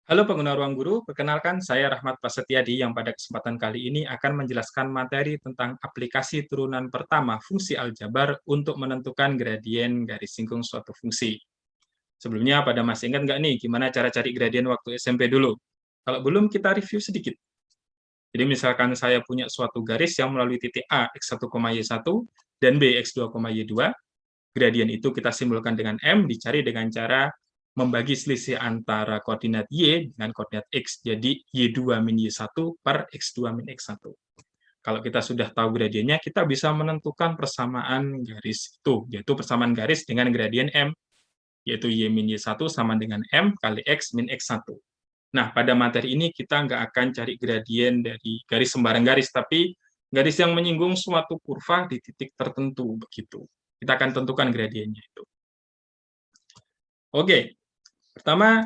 Halo pengguna Ruang Guru, perkenalkan saya Rahmat Prasetyadi yang pada kesempatan kali ini akan menjelaskan materi tentang aplikasi turunan pertama fungsi aljabar untuk menentukan gradien garis singgung suatu fungsi. Sebelumnya, pada masih ingat nggak nih gimana cara cari gradien waktu SMP dulu? Kalau belum, kita review sedikit. Jadi misalkan saya punya suatu garis yang melalui titik A, x1, y1, dan B, x2, y2, gradien itu kita simbolkan dengan M, dicari dengan cara membagi selisih antara koordinat Y dengan koordinat X. Jadi, Y2 min Y1 per X2 min X1. Kalau kita sudah tahu gradiennya, kita bisa menentukan persamaan garis itu, yaitu persamaan garis dengan gradien M, yaitu Y min Y1 sama dengan M kali X min X1. Nah, pada materi ini kita nggak akan cari gradien dari garis sembarang garis, tapi garis yang menyinggung suatu kurva di titik tertentu, begitu. Kita akan tentukan gradiennya itu. Oke, pertama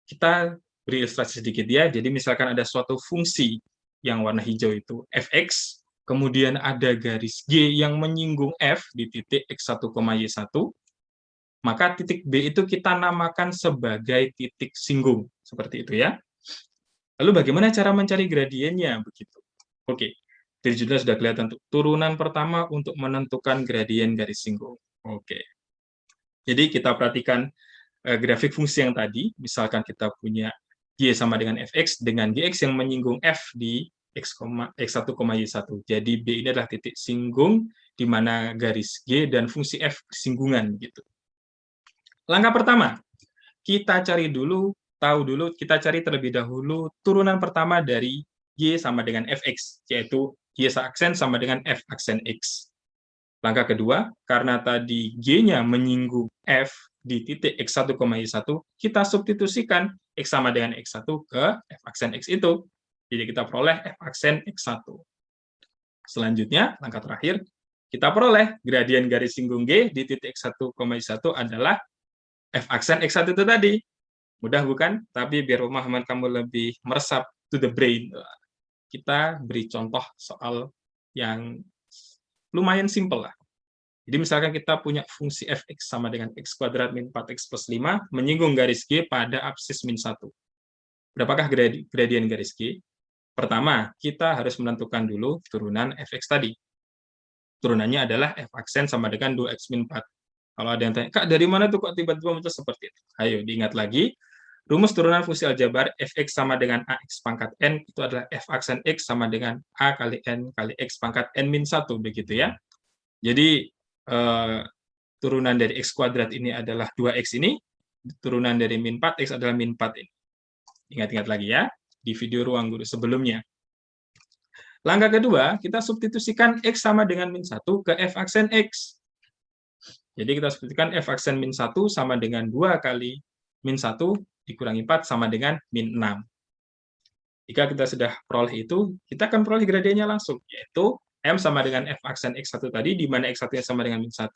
kita beri ilustrasi sedikit ya. Jadi misalkan ada suatu fungsi yang warna hijau itu fx, kemudian ada garis G yang menyinggung F di titik x1, y1, maka titik B itu kita namakan sebagai titik singgung. Seperti itu ya. Lalu bagaimana cara mencari gradiennya? Begitu. Oke, dari judulnya sudah kelihatan tuh. Turunan pertama untuk menentukan gradien garis singgung. Oke. Jadi kita perhatikan grafik fungsi yang tadi, misalkan kita punya Y sama dengan Fx dengan Gx yang menyinggung F di x1, y1. Jadi B ini adalah titik singgung di mana garis G dan fungsi F singgungan gitu. Langkah pertama, kita kita cari terlebih dahulu turunan pertama dari Y sama dengan Fx, yaitu Y aksen sama dengan F aksen X. Langkah kedua, karena tadi G-nya menyinggung F di titik x1, y1, kita substitusikan X sama dengan X1 ke F aksen X itu. Jadi kita peroleh F aksen X1. Selanjutnya, langkah terakhir, kita peroleh gradien garis singgung G di titik x1, y1 adalah F aksen X1 itu tadi. Mudah bukan? Tapi biar pemahaman kamu lebih meresap to the brain, kita beri contoh soal yang lumayan simple lah. Jadi misalkan kita punya fungsi fx sama dengan x kuadrat min 4x plus 5 menyinggung garis G pada absis min 1. Berapakah gradien garis G? Pertama, kita harus menentukan dulu turunan fx tadi. Turunannya adalah f aksen sama dengan 2x min 4. Kalau ada yang tanya, Kak, dari mana tuh kok tiba-tiba muncul seperti itu? Ayo, diingat lagi. Rumus turunan fungsi aljabar fx sama dengan ax pangkat n itu adalah f aksen x sama dengan a kali n kali x pangkat n min 1, begitu ya. Jadi, turunan dari x kuadrat ini adalah 2x ini, turunan dari min 4x adalah min 4 ini. Ingat-ingat lagi ya, di video Ruang Guru sebelumnya. Langkah kedua, kita substitusikan x sama dengan min 1 ke f aksen x. Jadi kita substitusikan f aksen min 1 sama dengan 2 kali min 1 dikurangi 4 sama dengan min 6. Jika kita sudah peroleh itu, kita akan peroleh gradiennya langsung, yaitu M sama dengan F aksen X1 tadi, di mana X1-nya sama dengan min 1,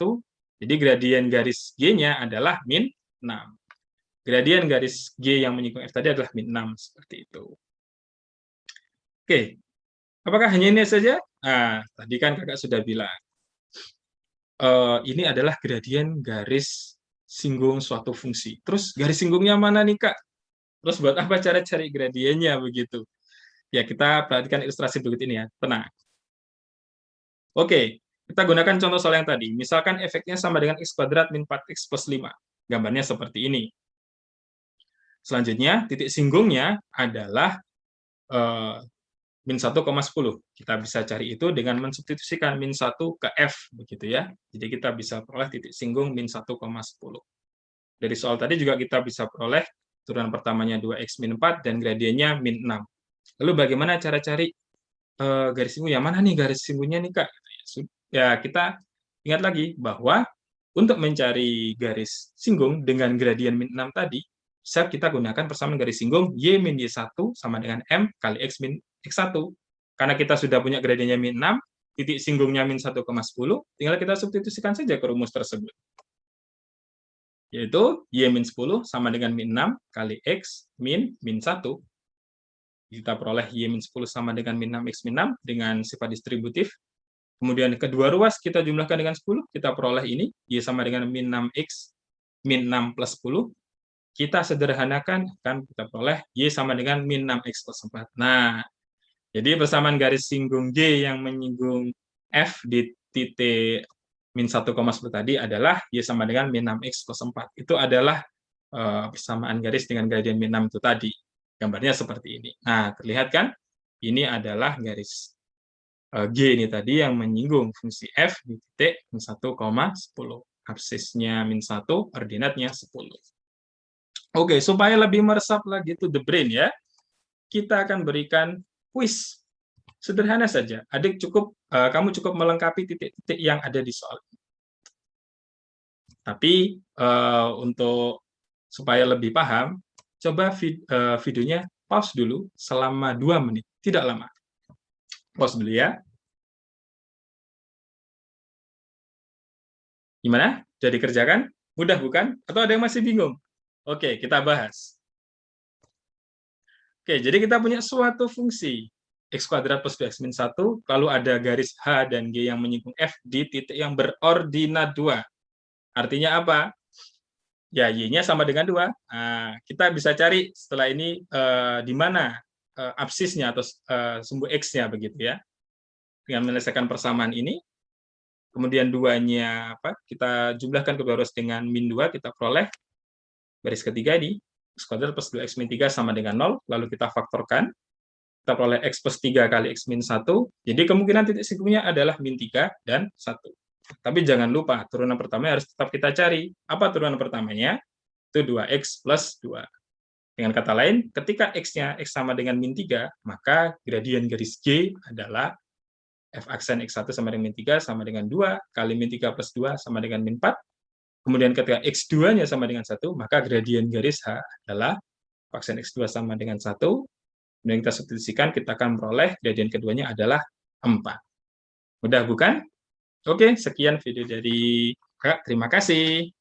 jadi gradien garis G-nya adalah min 6. Gradien garis G yang menyinggung F tadi adalah min 6, seperti itu. Oke, apakah hanya ini saja? Nah, tadi kan kakak sudah bilang, ini adalah gradien garis singgung suatu fungsi. Terus garis singgungnya mana nih, Kak? Terus buat apa cara cari gradiennya begitu? Ya, kita perhatikan ilustrasi berikut ini ya. Tenang. Oke, kita gunakan contoh soal yang tadi. Misalkan efeknya sama dengan x kuadrat min 4x plus 5. Gambarnya seperti ini. Selanjutnya, titik singgungnya adalah min 1,10. Kita bisa cari itu dengan mensubstitusikan min 1 ke f, begitu ya. Jadi kita bisa peroleh titik singgung min 1,10. Dari soal tadi juga kita bisa peroleh turunan pertamanya 2x min 4 dan gradiennya min 6. Lalu bagaimana cara cari garis singgung? Yang mana nih garis singgungnya nih, Kak? Ya, kita ingat lagi bahwa untuk mencari garis singgung dengan gradien min 6 tadi, bisa kita gunakan persamaan garis singgung Y min Y1 sama dengan M kali X min X1. Karena kita sudah punya gradiennya min 6, titik singgungnya min 1,10, tinggal kita substitusikan saja ke rumus tersebut. Yaitu Y min 10 sama dengan min 6 kali X min 1. Kita peroleh Y min 10 sama dengan min 6X min 6 dengan sifat distributif. Kemudian kedua ruas kita jumlahkan dengan 10, kita peroleh ini, Y sama dengan min 6X min 6 plus 10. kita sederhanakan, kan kita peroleh Y sama dengan min 6X plus 4. Nah, jadi persamaan garis singgung G yang menyinggung F di titik min 1, 10 tadi adalah Y sama dengan min 6X plus 4. Itu adalah persamaan garis dengan gradien min 6 itu tadi. Gambarnya seperti ini. Nah, terlihat kan? Ini adalah garis G ini tadi yang menyinggung fungsi F di titik min 1, 10. Absisnya min 1, ordinatnya 10. Oke, supaya lebih meresap lagi to the brain ya, kita akan berikan kuis. Sederhana saja. Kamu cukup melengkapi titik-titik yang ada di soal. Tapi untuk supaya lebih paham, coba videonya pause dulu selama 2 menit, tidak lama. Pause dulu ya. Gimana? Sudah dikerjakan? Mudah bukan? Atau ada yang masih bingung? Oke, kita bahas. Oke, jadi kita punya suatu fungsi x kuadrat plus 2x min 1, lalu ada garis H dan G yang menyinggung F di titik yang berordinat 2. Artinya apa? Ya, Y-nya sama dengan 2. Nah, kita bisa cari setelah ini di mana absisnya atau sumbu X-nya begitu ya. Dengan menyelesaikan persamaan ini, kemudian 2-nya kita jumlahkan kedua ruas dengan min 2, kita peroleh garis ketiga ini, x kuadrat plus 2x min 3 sama dengan 0, lalu kita faktorkan, kita peroleh x plus 3 kali x min 1, jadi kemungkinan titik singgungnya adalah min 3 dan 1. Tapi jangan lupa, turunan pertama harus tetap kita cari. Apa turunan pertamanya? Itu 2x plus 2. Dengan kata lain, ketika x-nya x sama dengan min 3, maka gradien garis G adalah f aksen x1 sama dengan min 3 sama dengan 2 kali min 3 plus 2 sama dengan min 4. Kemudian ketika x2-nya sama dengan 1, maka gradien garis H adalah f aksen x2 sama dengan 1. Kemudian kita substitusikan, kita akan memperoleh gradien keduanya adalah 4. Mudah bukan? Oke, sekian video dari Kak. Terima kasih.